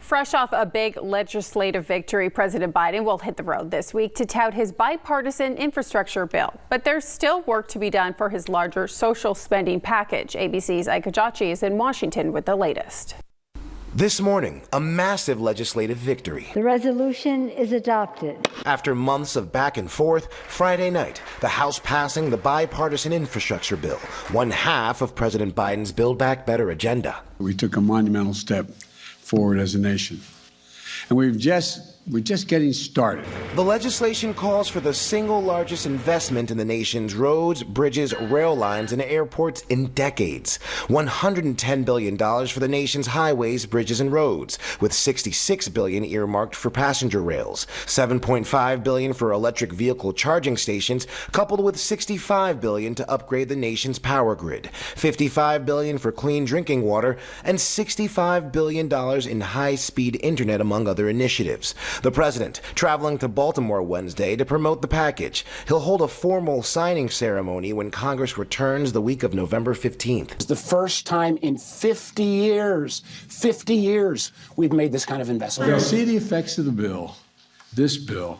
Fresh off a big legislative victory, President Biden will hit the road this week to tout his bipartisan infrastructure bill. But there's still work to be done for his larger social spending package. ABC's Ike Ajachi is in Washington with the latest. This morning, a massive legislative victory. The resolution is adopted. After months of back and forth, Friday night, the House passing the bipartisan infrastructure bill, one half of President Biden's Build Back Better agenda. We took a monumental step forward as a nation, and we're just getting started. The legislation calls for the single largest investment in the nation's roads, bridges, rail lines, and airports in decades. $110 billion for the nation's highways, bridges, and roads, with $66 billion earmarked for passenger rails, $7.5 billion for electric vehicle charging stations, coupled with $65 billion to upgrade the nation's power grid, $55 billion for clean drinking water, and $65 billion in high-speed internet, among other initiatives. The president traveling to Baltimore Wednesday to promote the package. He'll hold a formal signing ceremony when Congress returns the week of November 15th. It's the first time in 50 years, we've made this kind of investment. They'll see the effects of the bill, this bill,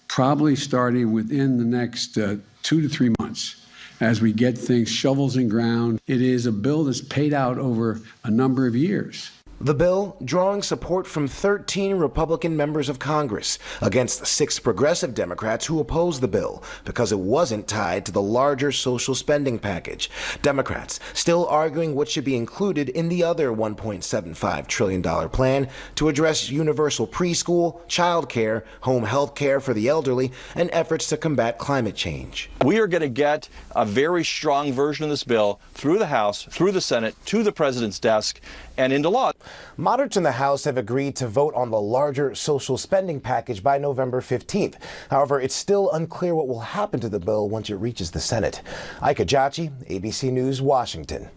probably starting within the next 2 to 3 months. As we get things shovels in ground, it is a bill that's paid out over a number of years. The bill drawing support from 13 Republican members of Congress against the 6 progressive Democrats who opposed the bill because it wasn't tied to the larger social spending package. Democrats still arguing what should be included in the other $1.75 trillion plan to address universal preschool, child care, home health care for the elderly, and efforts to combat climate change. We are going to get a very strong version of this bill through the House, through the Senate, to the president's desk, and into law. Moderates in the House have agreed to vote on the larger social spending package by November 15th. However, it's still unclear what will happen to the bill once it reaches the Senate. Ike Ajachi, ABC News, Washington.